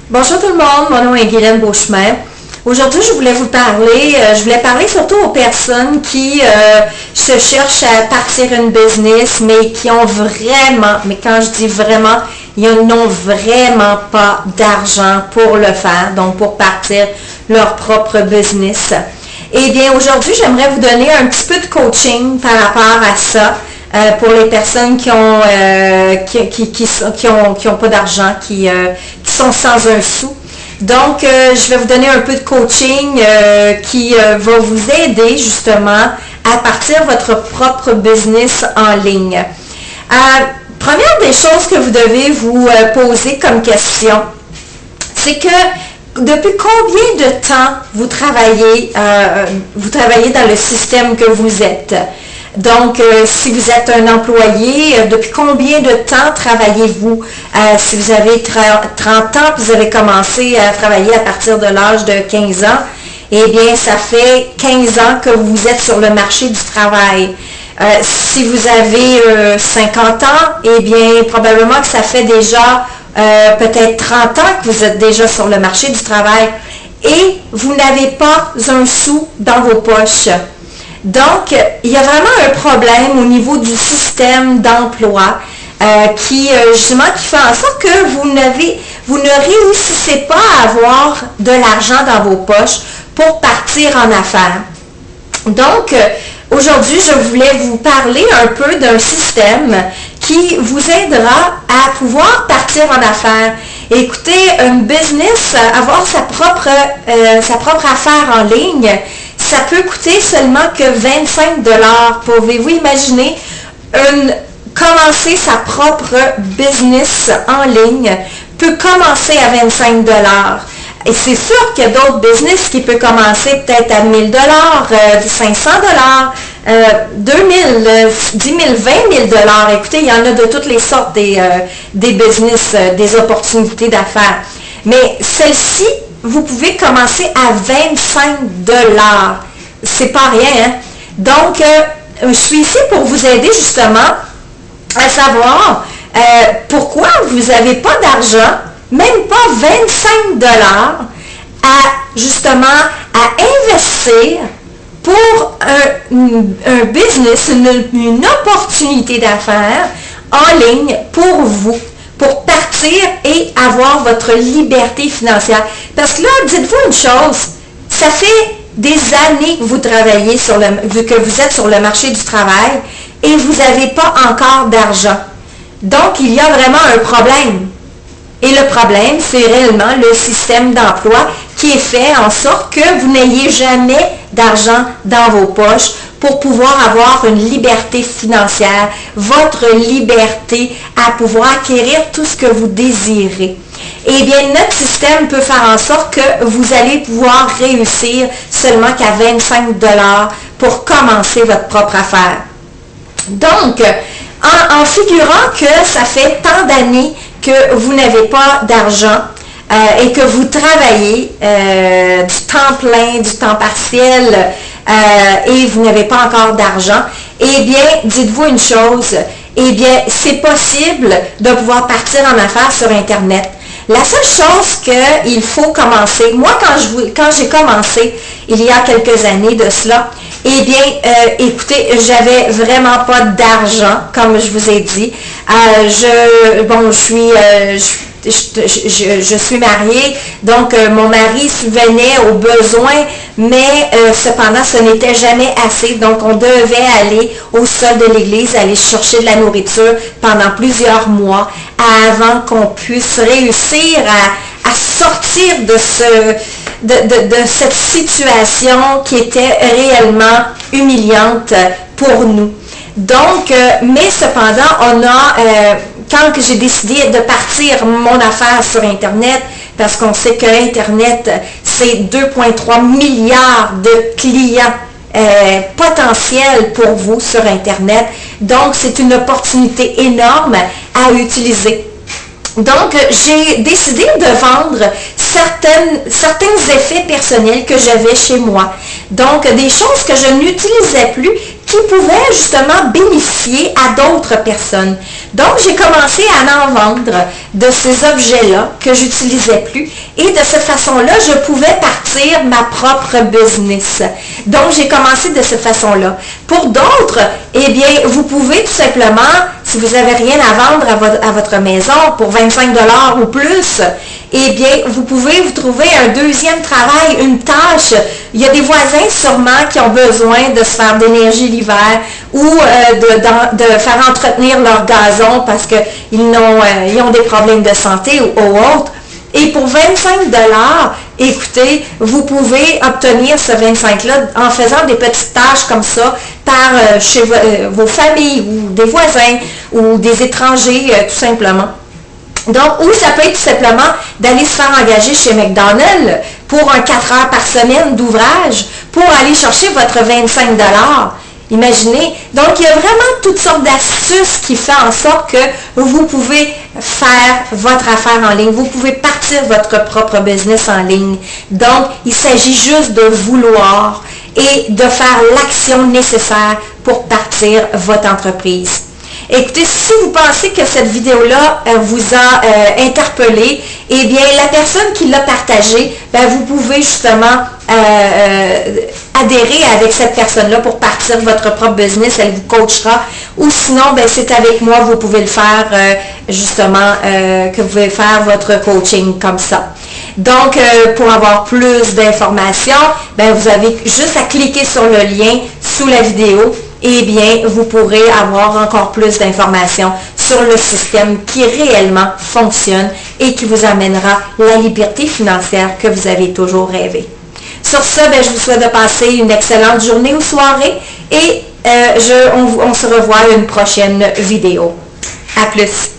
Bonjour tout le monde, mon nom est Guylaine Beauchemin. Aujourd'hui, je voulais parler surtout aux personnes qui se cherchent à partir une business, mais qui ont vraiment, mais quand je dis vraiment, ils n'ont vraiment pas d'argent pour le faire, donc pour partir leur propre business. Eh bien, aujourd'hui, j'aimerais vous donner un petit peu de coaching par rapport à ça. Pour les personnes qui ont pas d'argent, qui sont sans un sou. Donc, je vais vous donner un peu de coaching qui va vous aider justement à partir votre propre business en ligne. Première des choses que vous devez vous poser comme question, c'est que depuis combien de temps vous travaillez dans le système que vous êtes? Donc, si vous êtes un employé, depuis combien de temps travaillez-vous? Si vous avez 30 ans, vous avez commencé à travailler à partir de l'âge de 15 ans, eh bien, ça fait 15 ans que vous êtes sur le marché du travail. Si vous avez 50 ans, eh bien, probablement que ça fait déjà peut-être 30 ans que vous êtes déjà sur le marché du travail et vous n'avez pas un sou dans vos poches. Donc, il y a vraiment un problème au niveau du système d'emploi qui fait en sorte que vous ne réussissez pas à avoir de l'argent dans vos poches pour partir en affaires. Donc, aujourd'hui, je voulais vous parler un peu d'un système qui vous aidera à pouvoir partir en affaires. Écoutez, une business, avoir sa propre affaire en ligne, ça peut coûter seulement que 25 $. Pouvez-vous imaginer commencer sa propre business en ligne peut commencer à 25 $. Et c'est sûr qu'il y a d'autres business qui peuvent commencer peut-être à 1000 $, 500 $, 2000, 10 000, 20 000 $. Écoutez, il y en a de toutes les sortes des business, des opportunités d'affaires. Mais celle-ci, vous pouvez commencer à 25 $. C'est pas rien, hein? Donc, je suis ici pour vous aider justement à savoir pourquoi vous n'avez pas d'argent, même pas 25 $, à investir pour un business, une opportunité d'affaires en ligne pour vous, pour partir et avoir votre liberté financière. Parce que là, dites-vous une chose, ça fait des années que vous travaillez que vous êtes sur le marché du travail et vous n'avez pas encore d'argent. Donc, il y a vraiment un problème. Et le problème, c'est réellement le système d'emploi qui est fait en sorte que vous n'ayez jamais d'argent dans vos poches pour pouvoir avoir une liberté financière, votre liberté à pouvoir acquérir tout ce que vous désirez. Eh bien, notre système peut faire en sorte que vous allez pouvoir réussir seulement qu'à 25 $ pour commencer votre propre affaire. Donc, en figurant que ça fait tant d'années que vous n'avez pas d'argent et que vous travaillez du temps plein, du temps partiel et vous n'avez pas encore d'argent, eh bien, dites-vous une chose, eh bien, c'est possible de pouvoir partir en affaires sur Internet. La seule chose qu'il faut commencer, moi quand j'ai commencé il y a quelques années de cela, eh bien, écoutez, j'avais vraiment pas d'argent, comme je vous ai dit. Je suis mariée, donc mon mari subvenait aux besoins, mais cependant, ce n'était jamais assez. Donc, on devait aller au sol de l'église, aller chercher de la nourriture pendant plusieurs mois avant qu'on puisse réussir à sortir de cette situation qui était réellement humiliante pour nous. Donc, mais cependant, quand j'ai décidé de partir mon affaire sur Internet, parce qu'on sait que Internet, c'est 2,3 milliards de clients potentiels pour vous sur Internet. Donc, c'est une opportunité énorme à utiliser. Donc, j'ai décidé de vendre certains effets personnels que j'avais chez moi. Donc, des choses que je n'utilisais plus qui pouvaient justement bénéficier à d'autres personnes. Donc, j'ai commencé à en vendre de ces objets-là que j'utilisais plus et de cette façon-là, je pouvais partir ma propre business. Donc, j'ai commencé de cette façon-là. Pour d'autres, eh bien, vous pouvez tout simplement, si vous n'avez rien à vendre à votre maison pour 25 $ ou plus, eh bien, vous pouvez vous trouver un deuxième travail, une tâche. Il y a des voisins sûrement qui ont besoin de se faire d'énergie l'hiver ou de faire entretenir leur gazon parce qu'ils ont des problèmes de santé ou autres. Et pour 25 $, écoutez, vous pouvez obtenir ce 25-là en faisant des petites tâches comme ça par chez vos familles ou des voisins ou des étrangers tout simplement. Donc, ou ça peut être tout simplement d'aller se faire engager chez McDonald's pour un 4 heures par semaine d'ouvrage pour aller chercher votre 25 $. Imaginez. Donc, il y a vraiment toutes sortes d'astuces qui font en sorte que vous pouvez faire votre affaire en ligne. Vous pouvez partir votre propre business en ligne. Donc, il s'agit juste de vouloir et de faire l'action nécessaire pour partir votre entreprise. Écoutez, si vous pensez que cette vidéo-là vous a interpellé, eh bien, la personne qui l'a partagée, vous pouvez justement adhérer avec cette personne-là pour partir votre propre business. Elle vous coachera. Ou sinon, c'est avec moi, vous pouvez le faire justement, que vous pouvez faire votre coaching comme ça. Donc, pour avoir plus d'informations, vous avez juste à cliquer sur le lien sous la vidéo. Eh bien, vous pourrez avoir encore plus d'informations sur le système qui réellement fonctionne et qui vous amènera la liberté financière que vous avez toujours rêvé. Sur ce, je vous souhaite de passer une excellente journée ou soirée et on se revoit à une prochaine vidéo. À plus!